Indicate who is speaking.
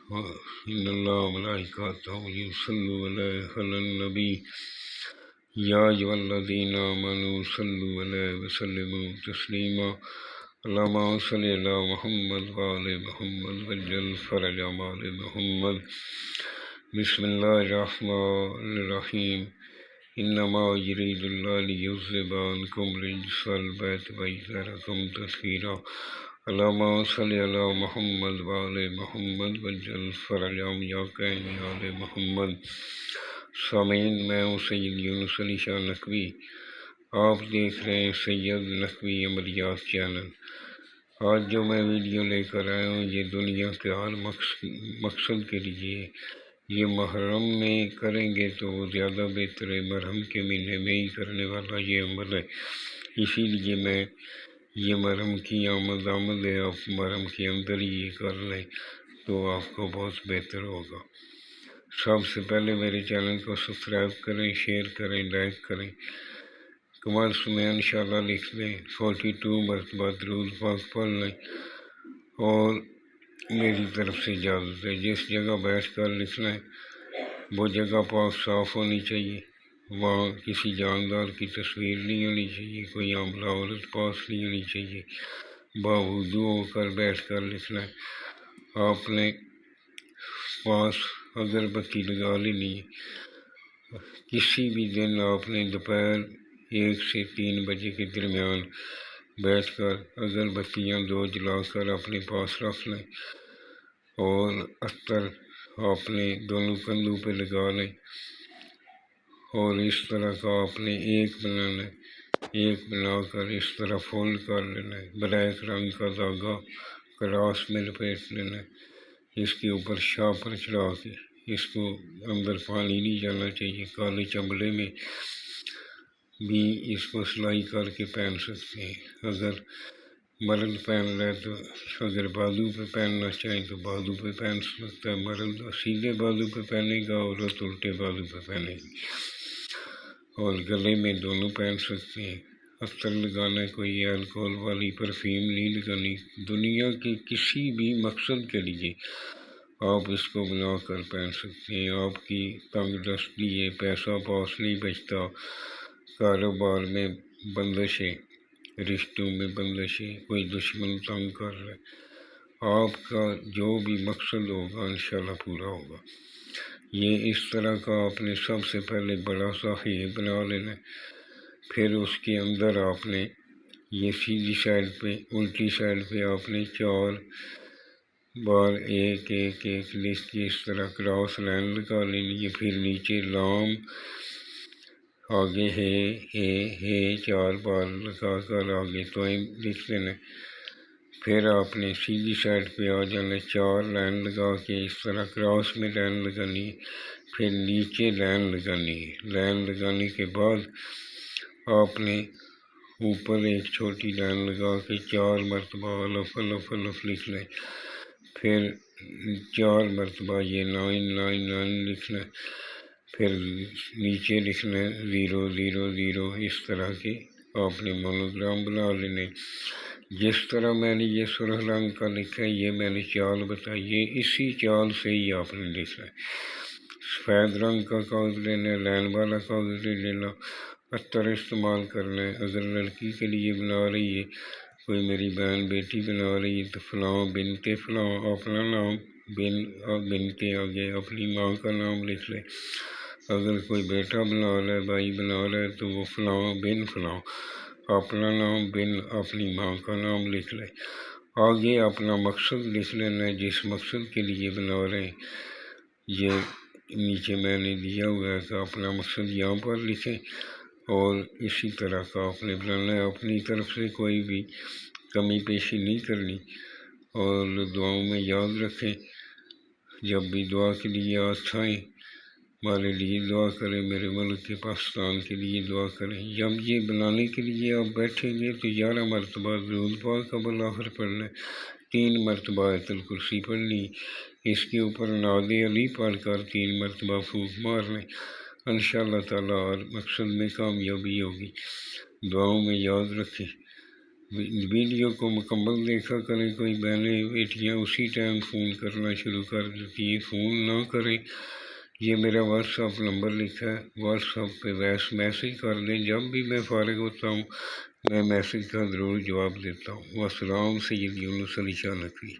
Speaker 1: إن الله وملائكته يصلون على النبي يا أيها الذين آمنوا صلوا عليه وسلموا تسليما اللهم صل على محمد وآل محمد وجل فرج آل محمد بسم الله الرحمن الرحيم إنما يريد الله ليذهب عنكم رجس البيت ويطهركم تطهيرا اللهم صل على محمد وآل محمد وجل فرج آل محمد سامعین، میں ہوں سید یونس علی شاہ نقوی۔ آپ دیکھ رہے ہیں سید نقوی عملیات چینل۔ آج جو میں ویڈیو لے کر آیا ہوں یہ دنیا کے ہر مقصد کے لیے، یہ محرم میں کریں گے تو وہ زیادہ بہتر ہے، محرم کے مہینے میں ہی کرنے والا یہ عمل ہے۔ اسی لیے میں یہ محرم کی آمد ہے، آپ محرم کے اندر ہی یہ کر لیں تو آپ کو بہت بہتر ہوگا۔ سب سے پہلے میرے چینل کو سبسکرائب کریں، شیئر کریں، لائک کریں، کمنٹس میں انشاءاللہ لکھ لیں، 42 مرتبہ درود پاک پڑھ لیں، اور میری طرف سے اجازت ہے۔ جس جگہ بیٹھ کر لکھنا ہے وہ جگہ پاک صاف ہونی چاہیے، وہاں کسی جاندار کی تصویر نہیں ہونی چاہیے، کوئی عاملہ عورت پاس نہیں ہونی چاہیے، باوضو ہو کر بیٹھ کر لکھنا ہے۔ آپ نے پاس اگربتی لگا لینی ہے۔ کسی بھی دن آپ نے دوپہر 1 سے 3 بجے کے درمیان بیٹھ کر اگربتیاں 2 جلا کر اپنے پاس رکھ لیں، اور عطر آپ نے دونوں کندھوں پہ لگا لیں، اور اس طرح کا آپ نے ایک بنانا ہے، ایک بنا کر اس طرح فولڈ کر لینا ہے، بلیک رنگ کا دھاگا کراس میں لپیٹ لینا ہے، اس کے اوپر شاپر چڑھا کے، اس کو اندر پانی نہیں جانا چاہیے، کالے چمڑے میں بھی اس کو سلائی کر کے پہن سکتے ہیں۔ اگر مرد پہن رہے تو اگر بازو پہ پہننا چاہیں تو بازو پہ پہن سکتا ہے، مرد سیدھے بازو پہ پہنے گا، عورت الٹے بازو پہ پہنے گی، اور گلے میں دونوں پہن سکتے ہیں۔ عطر لگانا ہے، کوئی الکوہل والی پرفیوم نہیں لگانی، دنیا کے کسی بھی مقصد کے لیے آپ اس کو بنا کر پہن سکتے ہیں۔ آپ کی تنگ دستی ہے، پیسہ پاس نہیں بچتا، کاروبار میں بندش ہے، رشتوں میں بندش ہے، کوئی دشمن تنگ کر رہا ہے، آپ کا جو بھی مقصد ہوگا انشاءاللہ پورا ہوگا۔ یہ اس طرح کا آپ نے سب سے پہلے بڑا سا ہی بنا لینا ہے، پھر اس کے اندر آپ نے یہ سیدھی سائڈ پہ، الٹی سائڈ پہ آپ نے 4 بار ایک لکھ کے اس طرح کراس لائن لگا لینی ہے، پھر نیچے لام، آگے ہے 4 بار لگا کر آگے توئم لکھ لینا ہے۔ پھر آپ نے سیدھی سائڈ پہ آ جانا ہے، 4 لائن لگا کے اس طرح کراس میں لائن لگانی ہے، پھر نیچے لائن لگانی ہے۔ لائن لگانے کے بعد آپ نے اوپر ایک چھوٹی لائن لگا کے 4 مرتبہ الف الف الف لکھ لیں، پھر 4 مرتبہ یہ 999 لکھنا ہے، پھر نیچے لکھنا ہے 000، اس طرح کے آپ نے مونوگرام بنا لینے۔ جس طرح میں نے یہ سرخ رنگ کا لکھا ہے، یہ میں نے چال بتائی ہے، اسی چال سے ہی آپ نے لکھنا ہے۔ سفید رنگ کا کاغذ لینا ہے، لائن والا کاغذ لے لینا، عطر استعمال کرنا ہے۔ اگر لڑکی کے لیے بنا رہی ہے، کوئی میری بہن بیٹی بنا رہی ہے تو فلاں بنت فلاں اپنا نام، بنت آگے اپنی ماں کا نام لکھ لے۔ اگر کوئی بیٹا بنا رہا ہے، بھائی بنا رہا ہے تو وہ فلاں بن فلاں اپنا نام، بن اپنی ماں کا نام لکھ لے۔ آگے اپنا مقصد لکھ لینا ہے، جس مقصد کے لیے بنا رہے ہیں۔ یہ نیچے میں نے دیا ہوا ہے کہ اپنا مقصد یہاں پر لکھیں، اور اسی طرح کا آپ نے بنانا ہے۔ اپنی طرف سے کوئی بھی کمی پیشی نہیں کرنی، اور دعاؤں میں یاد رکھیں، جب بھی دعا کے لیے آئیں ہمارے لیے دعا کریں، میرے ملک کے پاکستان کے لیے دعا کریں۔ جب یہ بنانے کے لیے آپ بیٹھیں گے تو 11 مرتبہ درود پاک بالآخر پڑھنا ہے، 3 مرتبہ آیت الکرسی پڑھنی، اس کے اوپر نعت علی پڑھ کر 3 مرتبہ پھونک مارنے، انشاءاللہ تعالیٰ اور مقصد میں کامیابی ہوگی۔ دعاؤں میں یاد رکھیں۔ ویڈیو کو مکمل دیکھا کریں۔ کوئی بہنیں بیٹیاں اسی ٹائم فون کرنا شروع کر دیتی ہیں، فون نہ کریں۔ یہ میرا واٹس ایپ نمبر لکھا ہے، واٹس ایپ پہ میسیج کر دیں، جب بھی میں فارغ ہوتا ہوں میں میسیج کا ضرور جواب دیتا ہوں۔ والسلام سید یونس علی شاہ نقوی۔